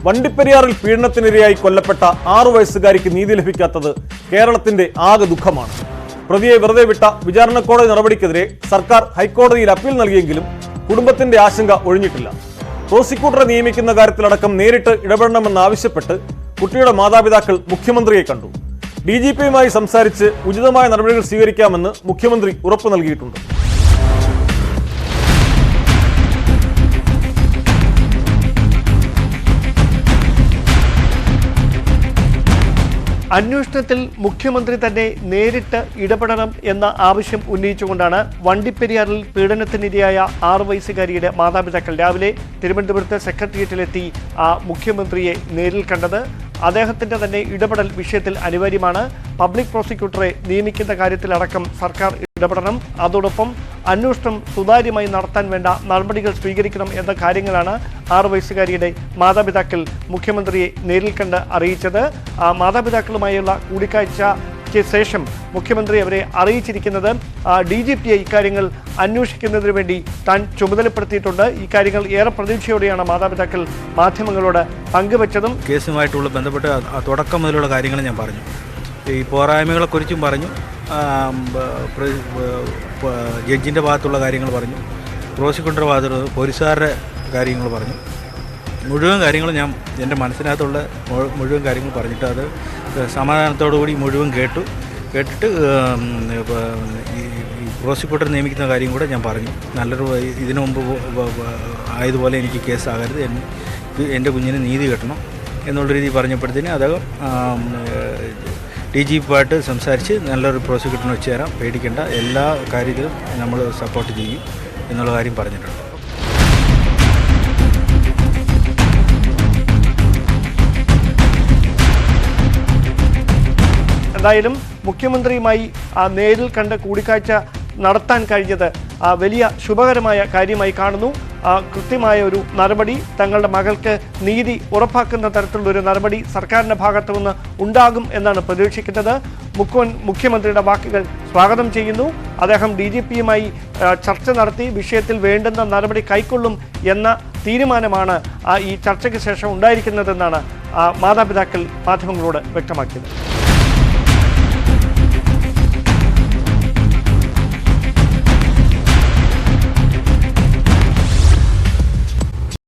വണ്ടിപ്പെരിയാറിൽ പീഡനത്തിനിരയായി കൊല്ലപ്പെട്ട 6 വയസ്സുകാരിക്ക് നീതി ലഭിക്കാത്തത് കേരളത്തിന്റെ ആകെ ദുഃഖമാണ്. പ്രതിയെ വെറുതെ വിട്ട വിചാരണ കോടതി നടപടിക്കെതിരെ സർക്കാർ ഹൈക്കോടതിയിൽ അപ്പീൽ നൽകിയെങ്കിലും കുടുംബത്തിന്റെ ആശങ്ക ഒഴിഞ്ഞിട്ടില്ല. പ്രോസിക്യൂട്ടറെ നിയമിക്കുന്ന കാര്യത്തിലടക്കം നേരിട്ട് ഇടപെടണമെന്നാവശ്യപ്പെട്ട് കുട്ടിയുടെ മാതാപിതാക്കൾ മുഖ്യമന്ത്രിയെ കണ്ടു. DGPയുമായി സംസാരിച്ച് ഉചിതമായ നടപടികൾ സ്വീകരിക്കാമെന്ന് മുഖ്യമന്ത്രി ഉറപ്പു നൽകിയിട്ടുണ്ട്. അന്വേഷണത്തിൽ മുഖ്യമന്ത്രി തന്നെ നേരിട്ട് ഇടപെടണം എന്ന ആവശ്യം ഉന്നയിച്ചുകൊണ്ടാണ് വണ്ടിപ്പെരിയാറിൽ പീഡനത്തിനിരയായ 6 വയസ്സുകാരിയുടെ മാതാപിതാക്കൾ രാവിലെ തിരുവനന്തപുരത്ത് സെക്രട്ടേറിയറ്റിലെത്തി മുഖ്യമന്ത്രിയെ നേരിൽ കണ്ടത്. അദ്ദേഹത്തിന്റെ തന്നെ ഇടപെടൽ വിഷയത്തിൽ അനിവാര്യമാണ്. പബ്ലിക് പ്രോസിക്യൂട്ടറെ നിയമിക്കുന്ന കാര്യത്തിലടക്കം സർക്കാർ ഇടപെടണം. അതോടൊപ്പം അന്വേഷണം സുതാര്യമായി നടത്താൻ വേണ്ട നടപടികൾ സ്വീകരിക്കണം എന്ന കാര്യങ്ങളാണ് 6 വയസ്സുകാരിയുടെ മാതാപിതാക്കൾ മുഖ്യമന്ത്രിയെ നേരിൽ കണ്ട് അറിയിച്ചത്. മാതാപിതാക്കളുമായുള്ള കൂടിക്കാഴ്ചയ്ക്ക് ശേഷം മുഖ്യമന്ത്രി അവരെ അറിയിച്ചിരിക്കുന്നത് DGPയെ ഇക്കാര്യങ്ങൾ അന്വേഷിക്കുന്നതിന് വേണ്ടി താൻ ചുമതലപ്പെടുത്തിയിട്ടുണ്ട്. ഇക്കാര്യങ്ങൾ ഏറെ പ്രതീക്ഷയോടെയാണ് മാതാപിതാക്കൾ മാധ്യമങ്ങളോട് പങ്കുവച്ചതും. കേസുമായിട്ടുള്ള ബന്ധപ്പെട്ട് തുടക്കം മുതലുള്ള കാര്യങ്ങൾ ഞാൻ പറഞ്ഞു. ഈ പോരായ്മകളെക്കുറിച്ചും പറഞ്ഞു, ജഡ്ജിൻ്റെ ഭാഗത്തുള്ള കാര്യങ്ങൾ പറഞ്ഞു, പ്രോസിക്യൂട്ടറുടെ ഭാഗത്തുള്ള പോലീസുകാരുടെ കാര്യങ്ങൾ പറഞ്ഞു. മുഴുവൻ കാര്യങ്ങളും ഞാൻ എൻ്റെ മനസ്സിനകത്തുള്ള മുഴുവൻ കാര്യങ്ങൾ പറഞ്ഞിട്ട് അത് സമാധാനത്തോടു കൂടി മുഴുവൻ കേട്ടിട്ട് ഈ പ്രോസിക്യൂട്ടർ നിയമിക്കുന്ന കാര്യം കൂടെ ഞാൻ പറഞ്ഞു. നല്ലൊരു ഇതിനു മുമ്പ് ആയതുപോലെ എനിക്ക് കേസാകരുത്, എൻ്റെ കുഞ്ഞിന് നീതി കിട്ടണം എന്നുള്ള രീതി പറഞ്ഞപ്പോഴത്തേന് അദ്ദേഹം DGPയുമായിട്ട് സംസാരിച്ച് നല്ലൊരു പ്രോസിക്യൂട്ടറിനെ വെച്ച് തരാം, പേടിക്കേണ്ട, എല്ലാ കാര്യത്തിലും നമ്മൾ സപ്പോർട്ട് ചെയ്യും എന്നുള്ള കാര്യം പറഞ്ഞിട്ടുണ്ട്. എന്തായാലും മുഖ്യമന്ത്രിയുമായി നേരിൽ കണ്ട് കൂടിക്കാഴ്ച നടത്താൻ കഴിഞ്ഞത് വലിയ ശുഭകരമായ കാര്യമായി കാണുന്നു. കൃത്യമായ ഒരു നടപടി, തങ്ങളുടെ മകൾക്ക് നീതി ഉറപ്പാക്കുന്ന തരത്തിലുള്ളൊരു നടപടി സർക്കാരിൻ്റെ ഭാഗത്തു നിന്ന് ഉണ്ടാകും എന്നാണ് പ്രതീക്ഷിക്കുന്നത്. മുഖ്യമന്ത്രിയുടെ വാക്കുകൾ സ്വാഗതം ചെയ്യുന്നു. അദ്ദേഹം DGPയുമായി ചർച്ച നടത്തി വിഷയത്തിൽ വേണ്ടുന്ന നടപടി കൈക്കൊള്ളും എന്ന തീരുമാനമാണ് ഈ ചർച്ചയ്ക്ക് ശേഷം ഉണ്ടായിരിക്കുന്നതെന്നാണ് മാതാപിതാക്കൾ മാധ്യമങ്ങളോട് വ്യക്തമാക്കിയത്.